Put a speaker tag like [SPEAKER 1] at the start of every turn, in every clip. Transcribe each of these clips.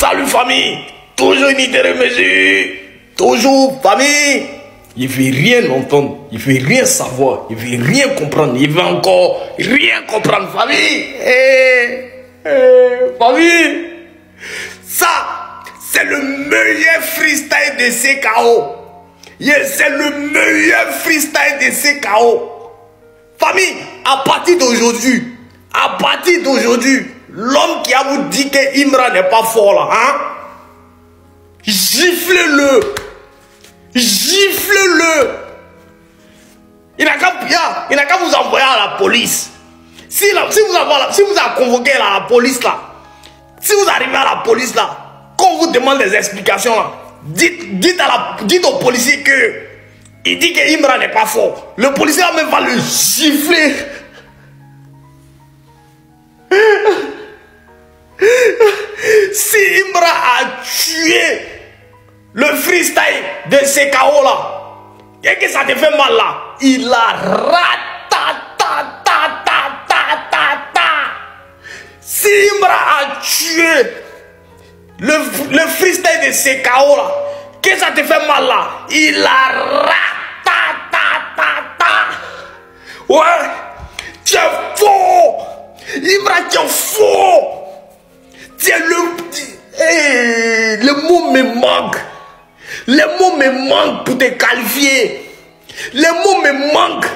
[SPEAKER 1] Salut famille. Toujours unité de mesure. Toujours famille. Il ne veut rien entendre. Il ne veut rien savoir. Il ne veut rien comprendre. Il veut encore rien comprendre famille. Famille. Ça, c'est le meilleur freestyle de CKO. C'est le meilleur freestyle de CKO. Famille, à partir d'aujourd'hui, l'homme qui a vous dit que Imra n'est pas fort là, hein? Giflez-le. Giflez-le. Il n'a qu'à vous envoyer à la police. Si vous avez convoqué la police là, si vous arrivez à la police là, quand on vous demande des explications là, dites au policier que il dit que Imra n'est pas fort. Le policier là même va le gifler. Si Imra a tué le freestyle de CKO là, et que ça te fait mal là, il a Si Imra a tué le freestyle de CKO là, que ça te fait mal là, il a Ouais, tu es faux. Imra, tu es faux. Les mots me manquent. Les mots me manquent pour te qualifier. Les mots me manquent.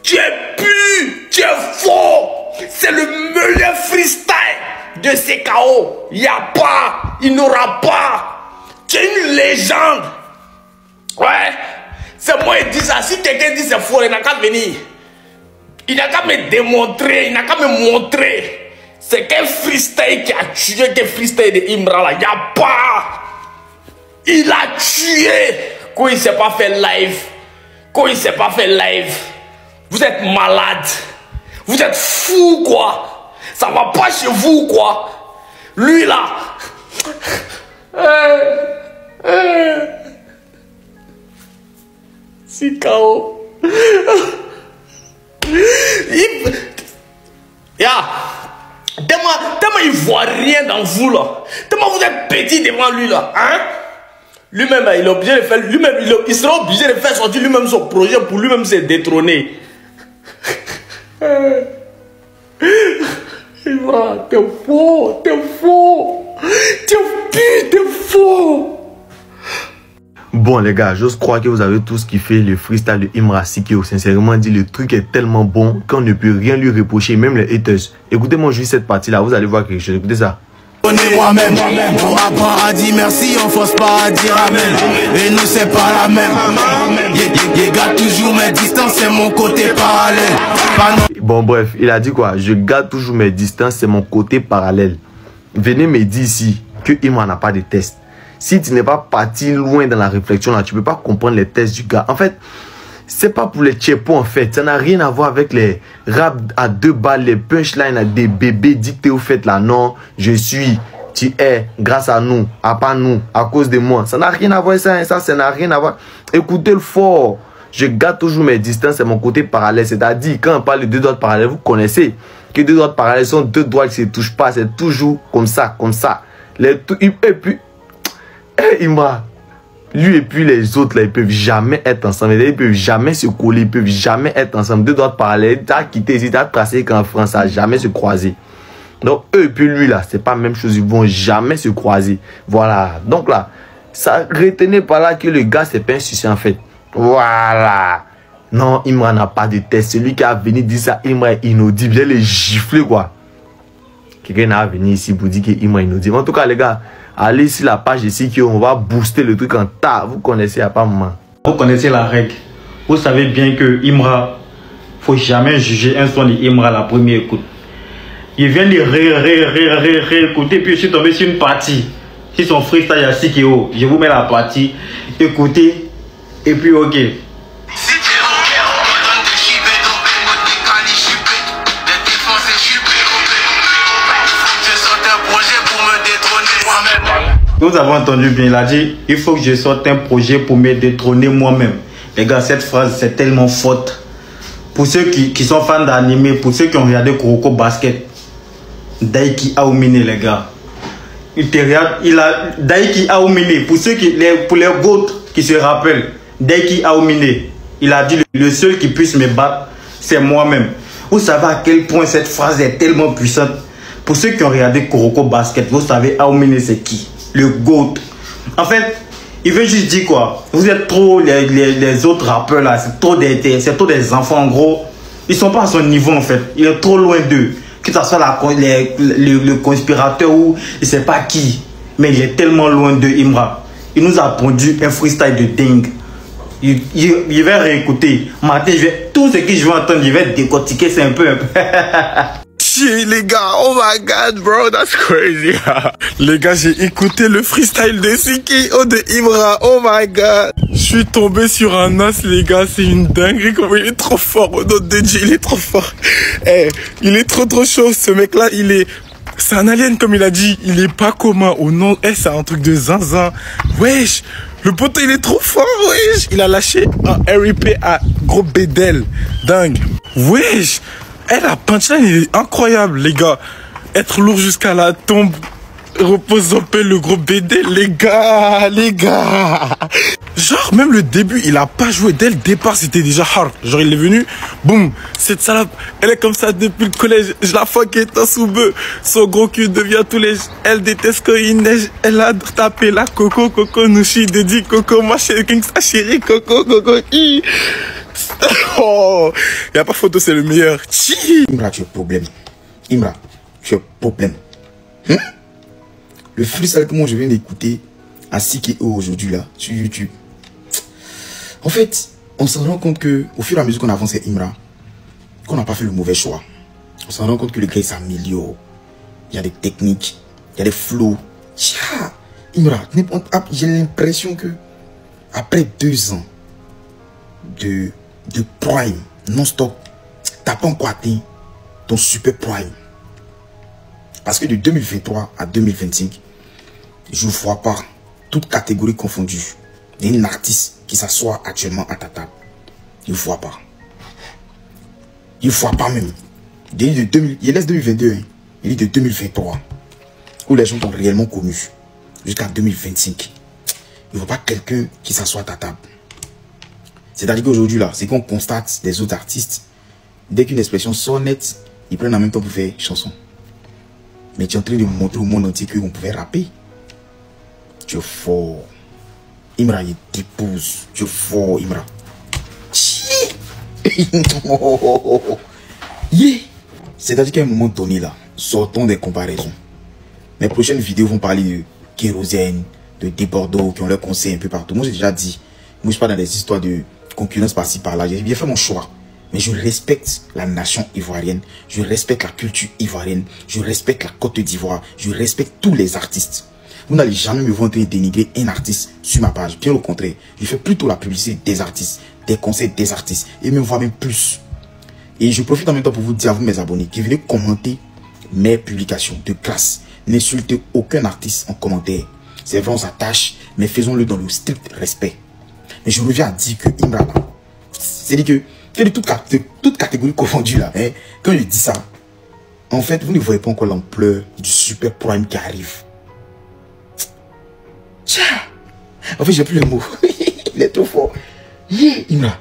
[SPEAKER 1] Tu es pur. Tu es faux. C'est le meilleur freestyle de CKO. Il n'y a pas. Il n'aura pas. Tu es une légende. Ouais. C'est moi qui dis ça. Si quelqu'un dit c'est faux, il n'a qu'à venir. Il n'a qu'à me démontrer. Il n'a qu'à me montrer. C'est quel freestyle qui a tué quel freestyle de Imra là. Il n'y a pas. Il a tué. Quand il ne s'est pas fait live. Vous êtes malade. Vous êtes fou quoi. Ça va pas chez vous quoi. Lui là. C'est KO. Tellement il voit rien dans vous là. Tellement vous êtes petit devant lui là. Hein? Lui-même, il est obligé de faire. Lui-même, il sera obligé de faire sortir lui-même son projet pour lui-même se détrôner. Imra, t'es faux. T'es faux.
[SPEAKER 2] Bon les gars, j'ose croire que vous avez tous kiffé le freestyle de Imra CKO. Sincèrement dit, le truc est tellement bon qu'on ne peut rien lui reprocher, même les haters. Écoutez-moi juste cette partie là, vous allez voir quelque chose. Écoutez ça.
[SPEAKER 3] Moi-même, pour apprendre à dire merci, on force pas à dire amen. Et nous c'est pas la même. Je garde toujours mes distances, c'est mon côté parallèle.
[SPEAKER 2] Bon bref, il a dit quoi? Je garde toujours mes distances, c'est mon côté parallèle. Venez me dire ici que Imra n'a pas de test. Si tu n'es pas parti loin dans la réflexion là, tu peux pas comprendre les tests du gars. En fait, c'est pas pour les tchépos en fait. Ça n'a rien à voir avec les raps à 2 balles, les punchlines à des bébés dictés au fait là. Non, je suis, tu es, grâce à nous, à pas nous, à cause de moi. Ça n'a rien à voir ça n'a rien à voir. Écoutez le fort. Je garde toujours mes distances, c'est mon côté parallèle. C'est-à-dire, quand on parle de 2 doigts parallèles, vous connaissez que 2 doigts parallèles sont 2 doigts qui ne se touchent pas. C'est toujours comme ça. Et puis, Imra, lui et puis les autres là, ils peuvent jamais être ensemble. Ils peuvent jamais se coller, ils peuvent jamais être ensemble. 2 doigts parallèles, t'as quitté ici, t'as tracé qu'en France, ça n'a jamais se croiser. Donc eux et puis lui là, c'est pas la même chose, ils vont jamais se croiser. Voilà. Donc là, ça retenez pas là que le gars c'est pas un succès en fait. Voilà. Non, Imra n'a pas de test. Celui qui a venu dire ça, Imra est inaudible. Il est les gifler quoi. Quelqu'un a venu ici pour dire que Imra est inaudible. En tout cas les gars, allez sur la page ici qu'on va booster le truc en tas. Vous connaissez à pas moment.
[SPEAKER 4] Vous connaissez la règle. Vous savez bien que Imra, faut jamais juger un son de Imra à la première écoute. Il vient de réécouter, puis je suis tombé sur une partie. Si son freestyle à CKO, je vous mets la partie. Écoutez, et puis ok. Vous avez entendu bien, il a dit, il faut que je sorte un projet pour me détrôner moi-même. Les gars, cette phrase, c'est tellement forte. Pour ceux qui sont fans d'anime, pour ceux qui ont regardé Kuroko Basket, Daiki Aomine, les gars. il a Daiki Aoumine, pour les GOAT qui se rappellent, Daiki Aoumine, il a dit le seul qui puisse me battre, c'est moi-même. Vous savez à quel point cette phrase est tellement puissante. Pour ceux qui ont regardé Kuroko Basket, vous savez Aoumine c'est qui? Le GOAT. En fait, il veut juste dire quoi? Vous êtes trop les autres rappeurs là, c'est trop des enfants en gros. Ils sont pas à son niveau en fait. Il est trop loin d'eux. Que ce soit le conspirateur ou je sais pas qui. Mais il est tellement loin de Imra. Il nous a pondu un freestyle de dingue. Je vais réécouter. Matin, tout ce que je vais entendre, je vais décortiquer, c'est un peu.
[SPEAKER 1] Shit, les gars, oh my god, bro, that's crazy. Les gars, j'ai écouté le freestyle de Sikio de Imra, oh my god. Je suis tombé sur un as, les gars, c'est une dinguerie, comme il est trop fort, notre DJ, il est trop fort. Eh, il est trop chaud, ce mec-là, c'est un alien, comme il a dit, il est pas commun, oh non, c'est un truc de zinzin. Wesh, le poteau, il est trop fort, wesh. Il a lâché un RIP à gros Bédel, dingue. Wesh. La punchline, il est incroyable, les gars. Être lourd jusqu'à la tombe. Repose en paix, le gros BD, les gars. Genre, même le début, il a pas joué. Dès le départ, c'était déjà hard. Genre, il est venu, boum, cette salope, elle est comme ça depuis le collège. Je la fuck est un sous-beu. Son gros cul devient tous les... Elle déteste quand il neige. Elle a tapé la coco, nouchi, dédi, coco, ma chérie, sa chérie, coco, hi. Oh, y a pas photo, c'est le meilleur.
[SPEAKER 5] Imra, tu as problème. Imra, tu as problème. Le freestyle que moi je viens d'écouter à Sikio aujourd'hui là, sur YouTube. En fait, on se rend compte que au fur et à mesure qu'on avance avec Imra, qu'on n'a pas fait le mauvais choix. On se rend compte que le gars s'améliore. Il y a des techniques, il y a des flows. Imra, j'ai l'impression que après 2 ans de prime non-stop, t'as pas encore atteint ton super prime. Parce que de 2023 à 2025, je ne vois pas, toute catégorie confondue, d'un artiste qui s'assoit actuellement à ta table. Je ne vois pas. Je ne vois pas même. Il laisse 2022, hein. Il dit de 2023, où les gens t'ont réellement connu, jusqu'à 2025. Je ne vois pas quelqu'un qui s'assoit à ta table. C'est-à-dire qu'aujourd'hui, là, c'est qu'on constate des autres artistes, dès qu'une expression sort nette, ils prennent en même temps pour faire chanson. Mais tu es en train de montrer au monde entier qu'on pouvait rapper. Tu es fort. Imra, il t'épouse. Tu es fort, Imra. C'est-à-dire qu'à un moment donné, là, sortons des comparaisons. Mes prochaines vidéos vont parler de kérosène, de débordaux qui ont leur conseil un peu partout. Moi, j'ai déjà dit, moi, je parle dans des histoires de concurrence par-ci par-là. J'ai bien fait mon choix. Mais je respecte la nation ivoirienne. Je respecte la culture ivoirienne. Je respecte la Côte d'Ivoire. Je respecte tous les artistes. Vous n'allez jamais me voir en train de dénigrer un artiste sur ma page. Bien au contraire. Je fais plutôt la publicité des artistes, des conseils des artistes. Et même voir même plus. Et je profite en même temps pour vous dire à vous, mes abonnés, qui venez commenter mes publications de grâce. N'insultez aucun artiste en commentaire. C'est vrai, on s'attache, mais faisons-le dans le strict respect. Mais je reviens à dire que Imra, c'est-à-dire que de toute catégorie confondue là, hein, quand je dis ça, en fait, vous ne voyez pas encore l'ampleur du super prime qui arrive. Tcha. En fait, j'ai plus le mot. Il est trop fort. Imra,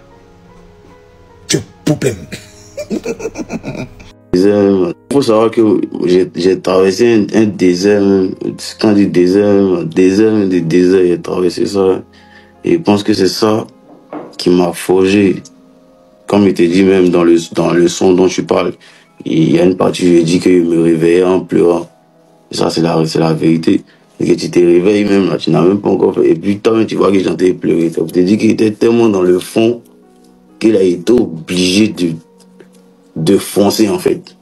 [SPEAKER 5] tu as problème.
[SPEAKER 6] Il faut savoir que j'ai traversé un désert, quand je dis désert, j'ai traversé ça. Et je pense que c'est ça qui m'a forgé. Comme je te dis même dans le son dont tu parles, il y a une partie où je dis que je me réveillais en pleurant. Et ça, c'est la vérité. Et que tu te réveilles même là, tu n'as même pas encore fait. Et puis toi-même, tu vois que j'entendais pleurer. Ça te dit qu'il était tellement dans le fond qu'il a été obligé de foncer en fait.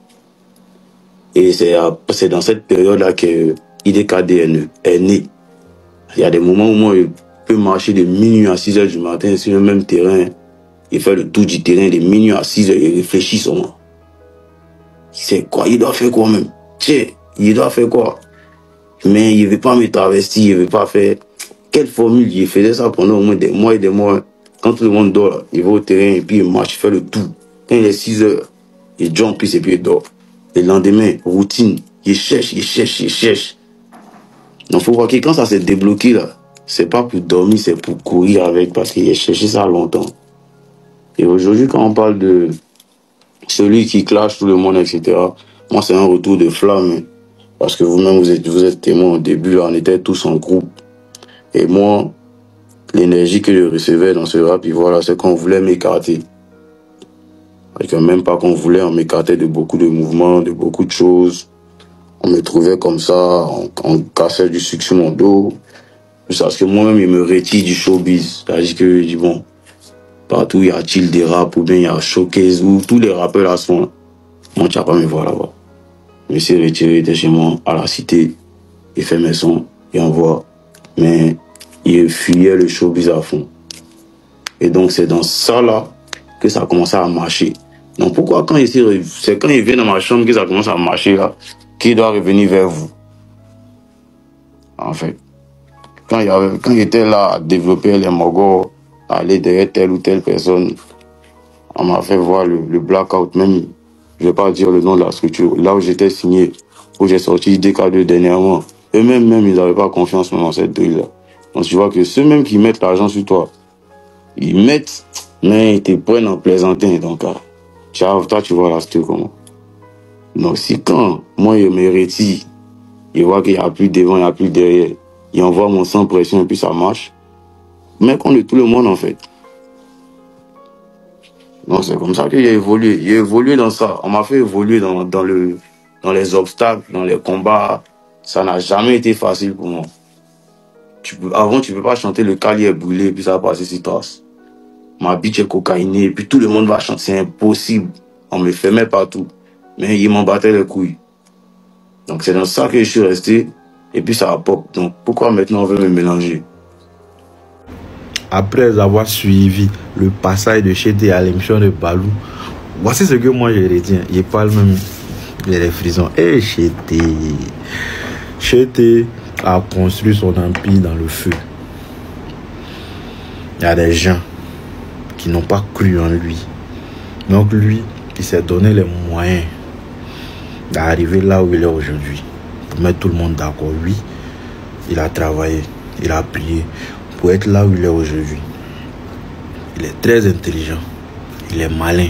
[SPEAKER 6] Et c'est dans cette période-là que IDKDNE est né. Il y a des moments où moi, je peux marcher de minuit à 6 h du matin sur le même terrain. Il fait le tour du terrain de minuit à 6 h, il réfléchit sur moi. C'est quoi? Il doit faire quoi même? Tiens, il doit faire quoi? Mais il ne veut pas me travestir, il ne veut pas faire... Quelle formule? Il faisait ça pendant au moins des mois et des mois. Quand tout le monde dort, là, il va au terrain et puis il marche, il fait le tour. Quand il est 6 h, il jump et puis il dort. Le lendemain, routine, il cherche. Donc, faut voir que quand ça s'est débloqué, là, c'est pas pour dormir, c'est pour courir avec, parce qu'il a cherché ça longtemps. Et aujourd'hui, quand on parle de celui qui clash tout le monde, etc., moi, c'est un retour de flamme. Parce que vous-même, vous êtes témoin au début, là, on était tous en groupe. Et moi, l'énergie que je recevais dans ce rap, voilà, c'est qu'on voulait m'écarter. Et que même pas qu'on voulait, on m'écartait de beaucoup de mouvements, de beaucoup de choses. On me trouvait comme ça, on cassait du sucre sur mon dos. Parce que moi-même, il me retire du showbiz. C'est-à-dire que je dis, bon, partout il y a-t-il des raps, ou bien il y a Showcase, où tous les rappeurs là sont. Moi, tu vas pas me voir là-bas. Je me suis retiré de chez moi, à la cité. Il fait mes sons, il envoie. Mais il fuyait le showbiz à fond. Et donc, c'est dans ça là que ça a commencé à marcher. Donc, pourquoi c'est quand il vient dans ma chambre que ça commence à marcher là, qu'il doit revenir vers vous? En fait. Quand il était là à développer les mogos, à aller derrière telle ou telle personne, on m'a fait voir le blackout, même, je vais pas dire le nom de la structure, là où j'étais signé, où j'ai sorti DK2 dernièrement. Eux-mêmes, ils n'avaient pas confiance dans cette drill-là. Donc tu vois que ceux-mêmes qui mettent l'argent sur toi, ils mettent, mais ils te prennent en plaisantin. Donc, toi, tu vois la structure comment. Donc si quand moi, je me retire, je vois qu'il n'y a plus devant, il n'y a plus derrière, il envoie mon sang pression et puis ça marche. Mais qu'on est tout le monde en fait. Donc c'est comme ça que j'ai évolué. J'ai évolué dans ça. On m'a fait évoluer dans les obstacles, dans les combats. Ça n'a jamais été facile pour moi. Avant, tu ne peux pas chanter le calier est brûlé et puis ça va passer sur toi. Ma bitch est cocaïnée et puis tout le monde va chanter. C'est impossible. On me fermait partout. Mais ils m'en battaient les couilles. Donc c'est dans ça que je suis resté. Et puis ça a pop. Donc pourquoi maintenant on veut me mélanger?
[SPEAKER 2] Après avoir suivi le passage de Chété à l'émission de Balou, voici ce que moi je retiens. Il parle même des frissons. Et Chété a construit son empire dans le feu. Il y a des gens qui n'ont pas cru en lui. Donc lui, il s'est donné les moyens d'arriver là où il est aujourd'hui. Pour mettre tout le monde d'accord. Lui, il a travaillé, il a prié pour être là où il est aujourd'hui. Il est très intelligent, il est malin.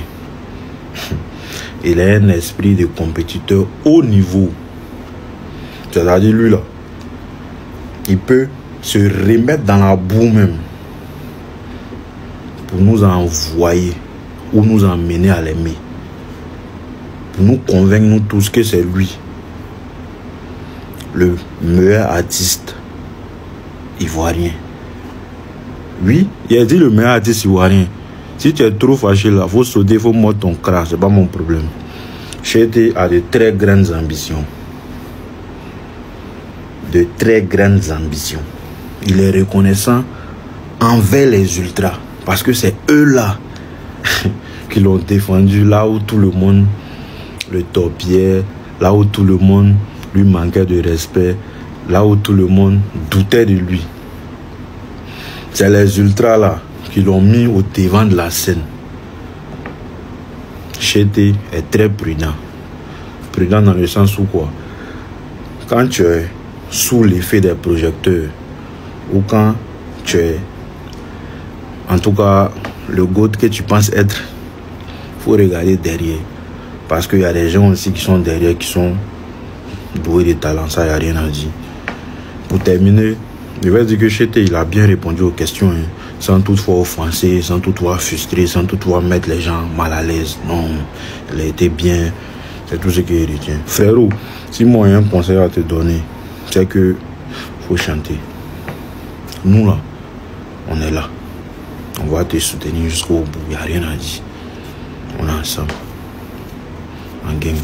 [SPEAKER 2] Il a un esprit de compétiteur haut niveau. C'est-à-dire lui là, il peut se remettre dans la boue même pour nous envoyer ou nous emmener à l'aimer. Pour nous convaincre nous tous que c'est lui le meilleur artiste ivoirien. Oui, il a dit le meilleur artiste ivoirien. Si tu es trop fâché là, faut sauter, faut mordre ton crâne, c'est pas mon problème. Chété a de très grandes ambitions. De très grandes ambitions. Il est reconnaissant envers les ultras. Parce que c'est eux là qui l'ont défendu, là où tout le monde le torpillait, là où tout le monde lui manquait de respect, là où tout le monde doutait de lui. C'est les ultras là qui l'ont mis au devant de la scène. Chété est très prudent. Prudent dans le sens où quoi? Quand tu es sous l'effet des projecteurs ou quand tu es, en tout cas, le goût que tu penses être, il faut regarder derrière. Parce qu'il y a des gens aussi qui sont derrière, qui sont doués de talent, ça, il n'y a rien à dire. Pour terminer, je vais dire que Chété, il a bien répondu aux questions, hein, sans toutefois offenser, sans toutefois frustrer, sans toutefois mettre les gens mal à l'aise. Non, il a été bien, c'est tout ce qu'il retient. Frérot, si moi j'ai un conseil à te donner, c'est que faut chanter. Nous là, on est là. On va te soutenir jusqu'au bout, il n'y a rien à dire. On est ensemble. En gang.